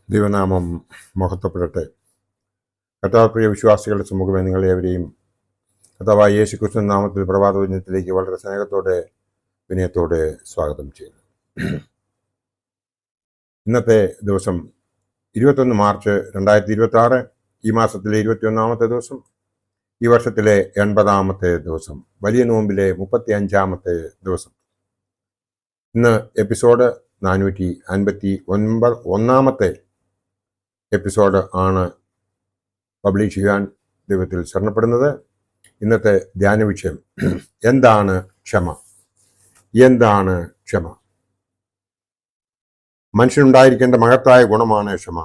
ദൈവനാമം മഹത്വപ്പെടട്ടെ. കർത്താവ് പ്രിയ വിശ്വാസികളുടെ സമൂഹമേ, നിങ്ങളേവരെയും കർത്താവായ യേശു ക്രിസ്തു നാമത്തിൽ പ്രഭാതവചനത്തിലേക്ക് വളരെ സ്നേഹത്തോടെ വിനയത്തോടെ സ്വാഗതം ചെയ്യുന്നു. ഇന്നത്തെ ദിവസം 21 മാർച്ച് 2026, ഈ മാസത്തിലെ 21ാമത്തെ ദിവസം, ഈ വർഷത്തിലെ 80ാമത്തെ ദിവസം, വലിയ നോമ്പിലെ 35ാമത്തെ ദിവസം. ഇന്ന് എപ്പിസോഡ് 451ാമത്തെ എപ്പിസോഡ് ആണ് പബ്ലിഷ് ചെയ്യാൻ ദൈവത്തിൽ ശരണപ്പെടുന്നത്. ഇന്നത്തെ ധ്യാന വിഷയം എന്താണ് ക്ഷമ? എന്താണ് ക്ഷമ? മനുഷ്യനുണ്ടായിരിക്കേണ്ട മഹത്തായ ഗുണമാണ് ക്ഷമ.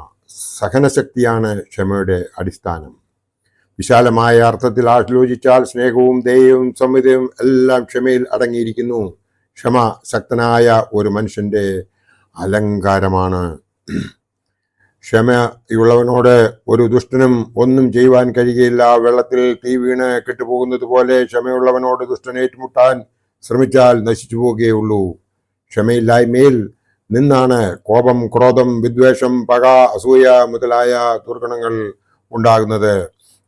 സഹനശക്തിയാണ് ക്ഷമയുടെ അടിസ്ഥാനം. വിശാലമായ അർത്ഥത്തിൽ ആലോചിച്ചാൽ സ്നേഹവും ദയയും സംഹിതയും എല്ലാം ക്ഷമയിൽ അടങ്ങിയിരിക്കുന്നു. ക്ഷമ ശക്തനായ ഒരു മനുഷ്യന്റെ അലങ്കാരമാണ്. ക്ഷമയുള്ളവനോട് ഒരു ദുഷ്ടനും ഒന്നും ചെയ്യുവാൻ കഴിയുകയില്ല. വെള്ളത്തിൽ തീ വീണ് കെട്ടുപോകുന്നത് പോലെ ക്ഷമയുള്ളവനോട് ദുഷ്ടൻ ഏറ്റുമുട്ടാൻ ശ്രമിച്ചാൽ നശിച്ചു പോവുകയുള്ളൂ. ക്ഷമയില്ലായ്മയിൽ നിന്നാണ് കോപം, ക്രോധം, വിദ്വേഷം, പക, അസൂയ മുതലായ ദുർഗുണങ്ങൾ ഉണ്ടാകുന്നത്.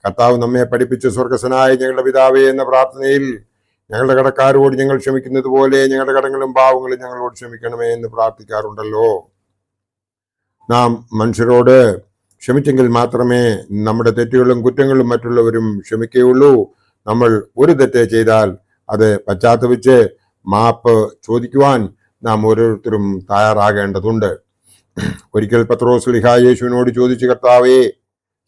കർത്താവ് നമ്മെ പഠിപ്പിച്ച സ്വർഗസ്വനായ ഞങ്ങളുടെ പിതാവേ എന്ന പ്രാർത്ഥനയിൽ ഞങ്ങളുടെ കടക്കാരോട് ഞങ്ങൾ ക്ഷമിക്കുന്നത് പോലെ ഞങ്ങളുടെ കടങ്ങളും പാവങ്ങളും ഞങ്ങളോട് ക്ഷമിക്കണമേ എന്ന് പ്രാർത്ഥിക്കാറുണ്ടല്ലോ. നാം മനുഷ്യരോട് ക്ഷമിച്ചെങ്കിൽ മാത്രമേ നമ്മുടെ തെറ്റുകളും കുറ്റങ്ങളും മറ്റുള്ളവരും ക്ഷമിക്കുകയുള്ളൂ. നമ്മൾ ഒരു തെറ്റ് ചെയ്താൽ അത് പശ്ചാത്തപിച്ച് മാപ്പ് ചോദിക്കുവാൻ നാം ഓരോരുത്തരും തയ്യാറാകേണ്ടതുണ്ട്. ഒരിക്കൽ പത്രോസ് ശ്ലീഹ യേശുവിനോട് ചോദിച്ചു, കർത്താവേ,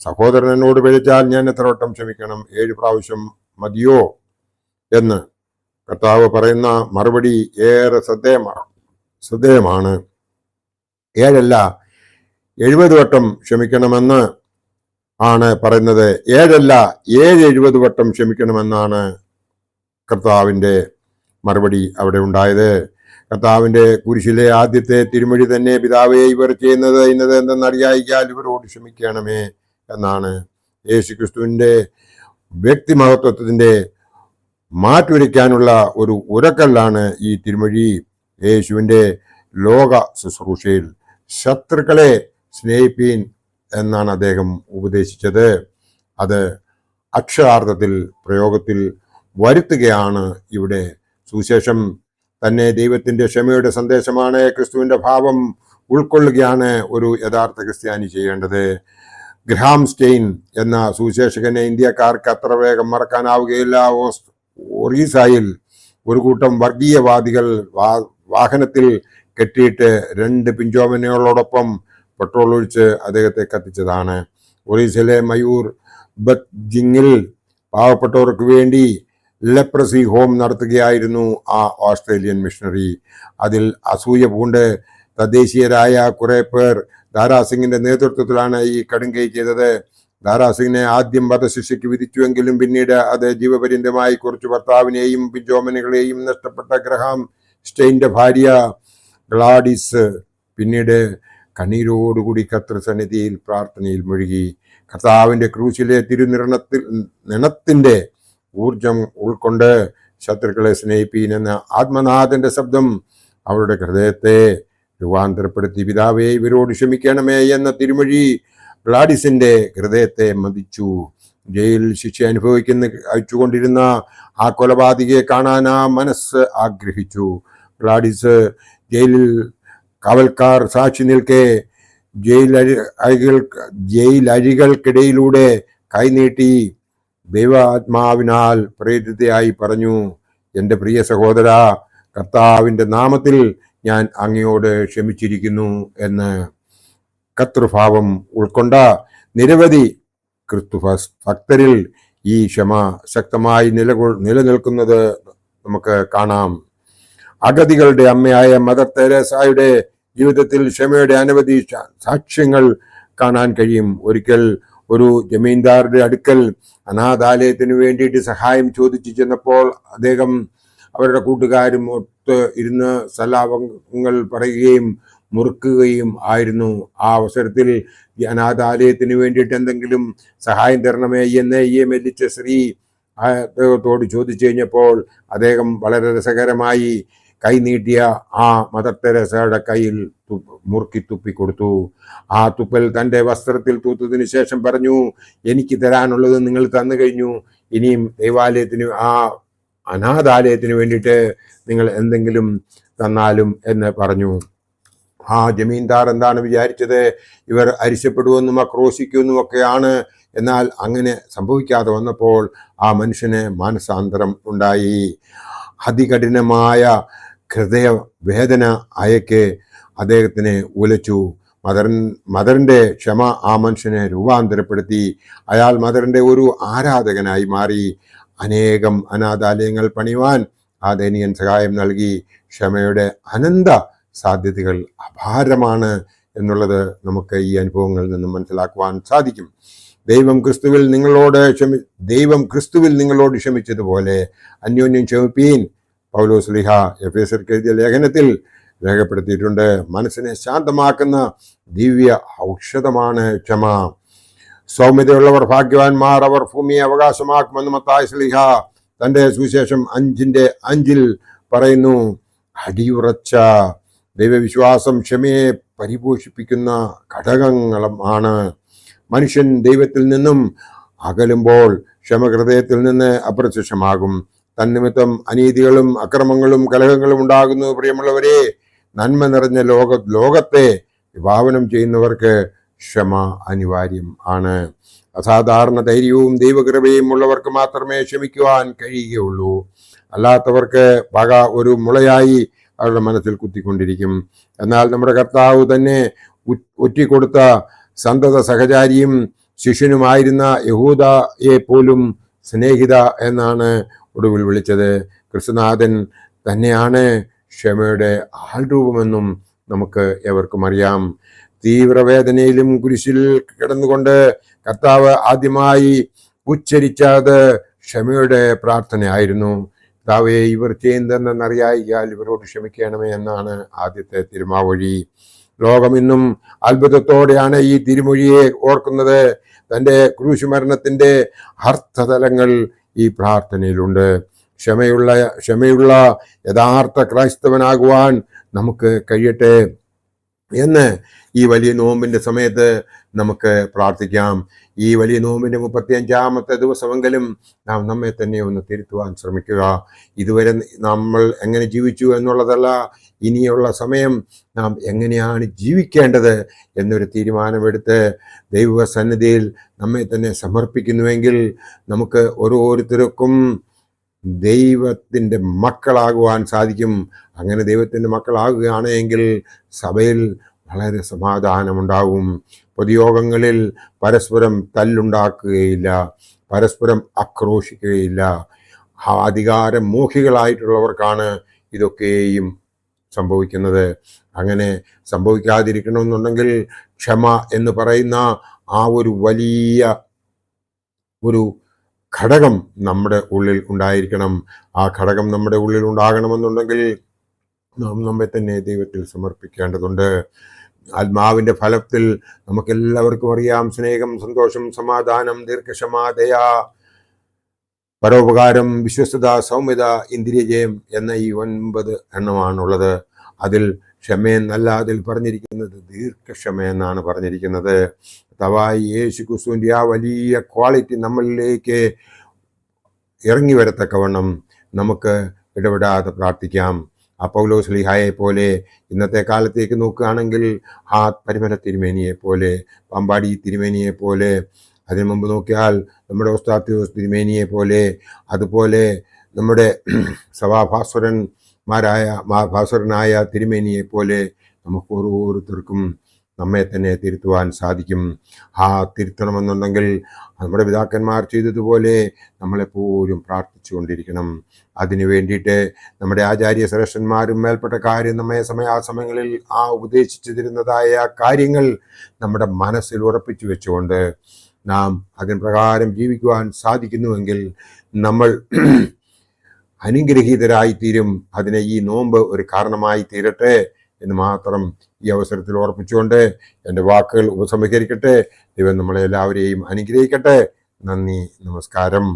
സഹോദരൻ എന്നോട് പിഴച്ചാൽ ഞാൻ എത്ര വട്ടം ക്ഷമിക്കണം? 7 പ്രാവശ്യം മതിയോ എന്ന്. കർത്താവ് പറയുന്ന മറുപടി ഏറെ ശ്രദ്ധേയമാണ്. 7 അല്ല, 70 വട്ടം ക്ഷമിക്കണമെന്ന് ആണ് പറയുന്നത്. 7 അല്ല, 70 വട്ടം ക്ഷമിക്കണമെന്നാണ് കർത്താവിൻ്റെ മറുപടി അവിടെ ഉണ്ടായത്. കർത്താവിൻ്റെ കുരിശിലെ ആദ്യത്തെ തിരുമൊഴി തന്നെ, പിതാവേ, ഇവർ ചെയ്യുന്നത് ഇന്നത് എന്തെന്നറിയായിക്കാൽ ഇവരോട് ക്ഷമിക്കണമേ എന്നാണ്. യേശു ക്രിസ്തുവിൻ്റെ വ്യക്തിമഹത്വത്തിൻ്റെ മാറ്റുരയ്ക്കാനുള്ള ഒരു ഉരക്കല്ലാണ് ഈ തിരുമൊഴി. യേശുവിൻ്റെ ലോക ശുശ്രൂഷയിൽ ശത്രുക്കളെ സ്നേഹിപ്പീൻ എന്നാണ് അദ്ദേഹം ഉപദേശിച്ചത്. അത് അക്ഷരാർത്ഥത്തിൽ പ്രയോഗത്തിൽ വരുത്തുകയാണ് ഇവിടെ. സുവിശേഷം തന്നെ ദൈവത്തിൻ്റെ ക്ഷമയുടെ സന്ദേശമാണ്. ക്രിസ്തുവിൻ്റെ ഭാവം ഉൾക്കൊള്ളുകയാണ് ഒരു യഥാർത്ഥ ക്രിസ്ത്യാനി ചെയ്യേണ്ടത്. ഗ്രഹാം സ്റ്റെയിൻ എന്ന സുവിശേഷകനെ ഇന്ത്യക്കാർക്ക് അത്ര വേഗം മറക്കാനാവുകയില്ല. ഒറീസായിൽ ഒരു കൂട്ടം വർഗീയവാദികൾ വാഹനത്തിൽ കെട്ടിയിട്ട് 2 പിഞ്ചോമനകളോടൊപ്പം പെട്രോൾ ഒഴിച്ച് അദ്ദേഹത്തെ കത്തിച്ചതാണ്. ഒറീസയിലെ മയൂർ ബത്ജിങ്ങിൽ പാവപ്പെട്ടവർക്ക് വേണ്ടി ലെപ്രസി ഹോം നടത്തുകയായിരുന്നു ആ ഓസ്ട്രേലിയൻ മിഷണറി. അതിൽ അസൂയ പൂണ്ട് തദ്ദേശീയരായ കുറെ പേർ ദാരാസിംഗിന്റെ നേതൃത്വത്തിലാണ് ഈ കടുങ്കൈ ചെയ്തത്. ദാരാസിംഗിനെ ആദ്യം വധശിക്ഷയ്ക്ക് വിധിച്ചുവെങ്കിലും പിന്നീട് അത് ജീവപര്യന്തമായി കുറച്ചു ഭർത്താവിനെയും പിഞ്ചോമനുകളെയും നഷ്ടപ്പെട്ട ഗ്രഹാം സ്റ്റെയിന്റെ ഭാര്യ ഗ്ലാഡിസ് പിന്നീട് കണ്ണീരോടുകൂടി കർത്തൃസന്നിധിയിൽ പ്രാർത്ഥനയിൽ മുഴുകി. കർത്താവിൻ്റെ ക്രൂശിലെ നിണത്തിന്റെ ഊർജം ഉൾക്കൊണ്ട് ശത്രുക്കളെ സ്നേഹിപ്പീൻ എന്ന ആത്മനാഥന്റെ ശബ്ദം അവരുടെ ഹൃദയത്തെ രൂപാന്തരപ്പെടുത്തി. പിതാവേ, ഇവരോട് ക്ഷമിക്കണമേ എന്ന തിരുമൊഴി ഗ്ലാഡിസിന്റെ ഹൃദയത്തെ മതിച്ചു. ജയിലിൽ ശിക്ഷ അയച്ചുകൊണ്ടിരുന്ന ആ കൊലപാതകയെ കാണാൻ ആ മനസ്സ് ആഗ്രഹിച്ചു. ഗ്ലാഡിസ് ജയിലിൽ കാവൽക്കാർ സാക്ഷി നിൽക്കെ ജയിലഴികൾക്കിടയിലൂടെ കൈനീട്ടി ദൈവാത്മാവിനാൽ പ്രേരിതയായി പറഞ്ഞു, എൻ്റെ പ്രിയ സഹോദര, കർത്താവിൻ്റെ നാമത്തിൽ ഞാൻ അങ്ങയോട് ക്ഷമിച്ചിരിക്കുന്നു എന്ന്. കർത്തൃഭാവം ഉൾക്കൊണ്ട നിരവധി ക്രിസ്തു ഭക്തരിൽ ഈ ക്ഷമ ശക്തമായി നിലനിൽക്കുന്നത് നമുക്ക് കാണാം. അഗതികളുടെ അമ്മയായ മദർ തെരേസയുടെ ജീവിതത്തിൽ ക്ഷമയുടെ അനവധി സാക്ഷ്യങ്ങൾ കാണാൻ കഴിയും. ഒരിക്കൽ ഒരു ജമീന്ദാറുടെ അടുക്കൽ അനാഥാലയത്തിന് വേണ്ടിയിട്ട് സഹായം ചോദിച്ചു ചെന്നപ്പോൾ അദ്ദേഹം അവരുടെ കൂട്ടുകാരും ഒത്ത് ഇരുന്ന് സലാപങ്ങൾ പറയുകയും മുറുക്കുകയും ആയിരുന്നു. ആ അവസരത്തിൽ അനാഥാലയത്തിന് വേണ്ടിയിട്ട് എന്തെങ്കിലും സഹായം തരണമേ എന്ന് ഈ മെല്ലിച്ച സ്ത്രീ അദ്ദേഹത്തോട് ചോദിച്ചു കഴിഞ്ഞപ്പോൾ അദ്ദേഹം വളരെ രസകരമായി കൈ നീട്ടിയ ആ മദർ തെരേസയുടെ കയ്യിൽ മുറുക്കി തുപ്പിക്കൊടുത്തു. ആ തുപ്പൽ തൻ്റെ വസ്ത്രത്തിൽ തൂത്തതിന് ശേഷം പറഞ്ഞു, എനിക്ക് തരാനുള്ളത് നിങ്ങൾ തന്നു കഴിഞ്ഞു, ഇനിയും ദൈവാലയത്തിന് ആ അനാഥാലയത്തിന് വേണ്ടിയിട്ട് നിങ്ങൾ എന്തെങ്കിലും തന്നാലും എന്ന് പറഞ്ഞു. ആ ജമീന്ദാർ എന്താണ് വിചാരിച്ചത്? ഇവർ അരിശപ്പെടുമെന്നും ആക്രോശിക്കുമെന്നും ഒക്കെയാണ്. എന്നാൽ അങ്ങനെ സംഭവിക്കാതെ വന്നപ്പോൾ ആ മനുഷ്യന് മാനസാന്തരം ഉണ്ടായി. അതികഠിനമായ ഹൃദയവേദന അയക്ക് അദ്ദേഹത്തിനെ ഉലച്ചു. മദറിൻ്റെ ക്ഷമ ആ മനുഷ്യനെ രൂപാന്തരപ്പെടുത്തി. അയാൾ മദറിൻ്റെ ഒരു ആരാധകനായി മാറി. അനേകം അനാഥാലയങ്ങൾ പണിയുവാൻ ആ ദൈനികൻ സഹായം നൽകി. ക്ഷമയുടെ അനന്ത സാധ്യതകൾ അപാരമാണ് എന്നുള്ളത് നമുക്ക് ഈ അനുഭവങ്ങളിൽ നിന്നും മനസ്സിലാക്കുവാൻ സാധിക്കും. ദൈവം ക്രിസ്തുവിൽ നിങ്ങളോട് ക്ഷമിച്ചതുപോലെ അന്യോന്യം ക്ഷമിപ്പീൻ. പൗലോസ് ശ്ലീഹ എഫേസ്യർക്ക് എഴുതിയ ലേഖനത്തിൽ രേഖപ്പെടുത്തിയിട്ടുണ്ട്. മനസ്സിനെ ശാന്തമാക്കുന്ന ദിവ്യ ഔഷധമാണ് ക്ഷമ. സൗമ്യതയുള്ളവർ ഭാഗ്യവാന്മാർ, അവർ ഭൂമിയെ അവകാശമാക്കുമെന്ന് മത്തായി ശ്ലീഹ തൻ്റെ സുവിശേഷം 5:5 പറയുന്നു. അടിയുറച്ച ദൈവവിശ്വാസം ക്ഷമയെ പരിപോഷിപ്പിക്കുന്ന ഘടകങ്ങളുമാണ്. മനുഷ്യൻ ദൈവത്തിൽ നിന്നും അകലുമ്പോൾ ക്ഷമ ഹൃദയത്തിൽ നിന്ന് അപ്രത്യക്ഷമാകും. തന്നിമിത്തം അനീതികളും അക്രമങ്ങളും കലഹങ്ങളും ഉണ്ടാകുന്നു. പ്രിയമുള്ളവരെ, നന്മ നിറഞ്ഞ ലോകത്തെ വിഭാവനം ചെയ്യുന്നവർക്ക് ക്ഷമ അനിവാര്യം ആണ്. അസാധാരണ ധൈര്യവും ദൈവകൃപയും ഉള്ളവർക്ക് മാത്രമേ ക്ഷമിക്കുവാൻ കഴിയുകയുള്ളൂ. അല്ലാത്തവർക്ക് പക ഒരു മുളയായി അവരുടെ മനസ്സിൽ കുത്തിക്കൊണ്ടിരിക്കും. എന്നാൽ നമ്മുടെ കർത്താവ് തന്നെ ഒറ്റിക്കൊടുത്ത സന്തത സഹചാരിയും ശിഷ്യനുമായിരുന്ന യഹൂദയെ പോലും സ്നേഹിത എന്നാണ് ഒടുവിൽ വിളിച്ചത്. ക്രിസ്തുനാഥൻ തന്നെയാണ് ക്ഷമയുടെ ആൾരൂപമെന്നും നമുക്ക് ഏവർക്കും അറിയാം. തീവ്രവേദനയിലും കുരിശിൽ കിടന്നുകൊണ്ട് കർത്താവ് ആദ്യമായി ഉച്ചരിച്ചത് ക്ഷമയുടെ പ്രാർത്ഥനയായിരുന്നു. കർത്താവേ, ഇവർ ചെയ്യുന്നതെന്നറിയായിയാൽ ഇവരോട് ക്ഷമിക്കണമേ എന്നാണ് ആദ്യത്തെ തിരുമാവഴി. ലോകം ഇന്നും അത്ഭുതത്തോടെയാണ് ഈ തിരുമൊഴിയെ ഓർക്കുന്നത്. തൻ്റെ ക്രൂശുമരണത്തിൻ്റെ അർത്ഥതലങ്ങൾ ഈ പ്രാർത്ഥനയിലുണ്ട്. ക്ഷമയുള്ള യഥാർത്ഥ ക്രൈസ്തവനാകുവാൻ നമുക്ക് കഴിയട്ടെ എന്ന് ഈ വലിയ നോമ്പിൻ്റെ സമയത്ത് നമുക്ക് പ്രാർത്ഥിക്കാം. ഈ വലിയ നോമ്പിൻ്റെ 35-ാമത്തെ ദിവസമെങ്കിലും നാം നമ്മെ തന്നെ ഒന്ന് തിരുത്തുവാൻ ശ്രമിക്കുക. ഇതുവരെ നമ്മൾ എങ്ങനെ ജീവിച്ചു എന്നുള്ളതല്ല, ഇനിയുള്ള സമയം നാം എങ്ങനെയാണ് ജീവിക്കേണ്ടത് എന്നൊരു തീരുമാനമെടുത്ത് ദൈവസന്നിധിയിൽ നമ്മെ തന്നെ സമർപ്പിക്കുന്നുവെങ്കിൽ നമുക്ക് ഓരോരുത്തർക്കും ദൈവത്തിൻ്റെ മക്കളാകുവാൻ സാധിക്കും. അങ്ങനെ ദൈവത്തിൻ്റെ മക്കളാകുകയാണെങ്കിൽ സഭയിൽ വളരെ സമാധാനമുണ്ടാകും. പൊതുയോഗങ്ങളിൽ പരസ്പരം തല്ലുണ്ടാക്കുകയില്ല, പരസ്പരം ആക്രോശിക്കുകയില്ല. അധികാരമോഹികളായിട്ടുള്ളവർക്കാണ് ഇതൊക്കെയും സംഭവിക്കുന്നത്. അങ്ങനെ സംഭവിക്കാതിരിക്കണമെന്നുണ്ടെങ്കിൽ ക്ഷമ എന്ന് പറയുന്ന ആ ഒരു വലിയ ഒരു ഘടകം നമ്മുടെ ഉള്ളിൽ ഉണ്ടായിരിക്കണം. ആ ഘടകം നമ്മുടെ ഉള്ളിൽ ഉണ്ടാകണമെന്നുണ്ടെങ്കിൽ നാം നമ്മെ തന്നെ ദൈവത്തിൽ സമർപ്പിക്കേണ്ടതുണ്ട്. ആത്മാവിൻ്റെ ഫലത്തിൽ നമുക്കെല്ലാവർക്കും അറിയാം, സ്നേഹം, സന്തോഷം, സമാധാനം, ദീർഘക്ഷമ, ദയ, പരോപകാരം, വിശ്വസ്തത, സൗമ്യത, ഇന്ദ്രിയജയം എന്ന ഈ 9 എണ്ണമാണുള്ളത്. അതിൽ ക്ഷമയെന്നല്ല അതിൽ പറഞ്ഞിരിക്കുന്നത്, ദീർഘക്ഷമ എന്നാണ് പറഞ്ഞിരിക്കുന്നത്. കർത്താവായ യേശു ക്രിസ്തുവിൻ്റെ ആ വലിയ ക്വാളിറ്റി നമ്മളിലേക്ക് ഇറങ്ങി വരത്തക്കവണ്ണം നമുക്ക് ഇടപെടാതെ പ്രാർത്ഥിക്കാം. ആ പൗലോസ് ശ്ലീഹായെ പോലെ ഇന്നത്തെ കാലത്തേക്ക് നോക്കുകയാണെങ്കിൽ ആ പരിമല തിരുമേനിയെ പോലെ, പാമ്പാടി തിരുമേനിയെ പോലെ, അതിനു മുമ്പ് നോക്കിയാൽ നമ്മുടെ ഓസ്താത്യോസ് തിരുമേനിയെ പോലെ, അതുപോലെ നമ്മുടെ ഭാസ്വരനായ തിരുമേനിയെ പോലെ നമുക്ക് ഓരോരുത്തർക്കും നമ്മെ തന്നെ തിരുത്തുവാൻ സാധിക്കും. ആ തിരുത്തണമെന്നുണ്ടെങ്കിൽ നമ്മുടെ പിതാക്കന്മാർ ചെയ്തതുപോലെ നമ്മളെപ്പോഴും പ്രാർത്ഥിച്ചുകൊണ്ടിരിക്കണം. അതിനു വേണ്ടിയിട്ട് നമ്മുടെ ആചാര്യ ശ്രേഷ്ഠന്മാരും മേൽപ്പെട്ട കാര്യം നമ്മെ സമയാസമയങ്ങളിൽ ആ ഉപദേശിച്ചു തരുന്നതായ കാര്യങ്ങൾ നമ്മുടെ മനസ്സിൽ ഉറപ്പിച്ചു വെച്ചുകൊണ്ട് നാം അതിന് പ്രകാരം ജീവിക്കുവാൻ സാധിക്കുന്നുവെങ്കിൽ നമ്മൾ അനുഗ്രഹീതരായിത്തീരും. അതിനെ ഈ നോമ്പ് ഒരു കാരണമായി തീരട്ടെ എന്ന് മാത്രം ഈ അവസരത്തിൽ ഓർപ്പിച്ചുകൊണ്ട് എൻ്റെ വാക്കുകൾ ഉപസംഹരിക്കട്ടെ. ദൈവം നമ്മളെ എല്ലാവരെയും അനുഗ്രഹിക്കട്ടെ. നന്ദി, നമസ്കാരം.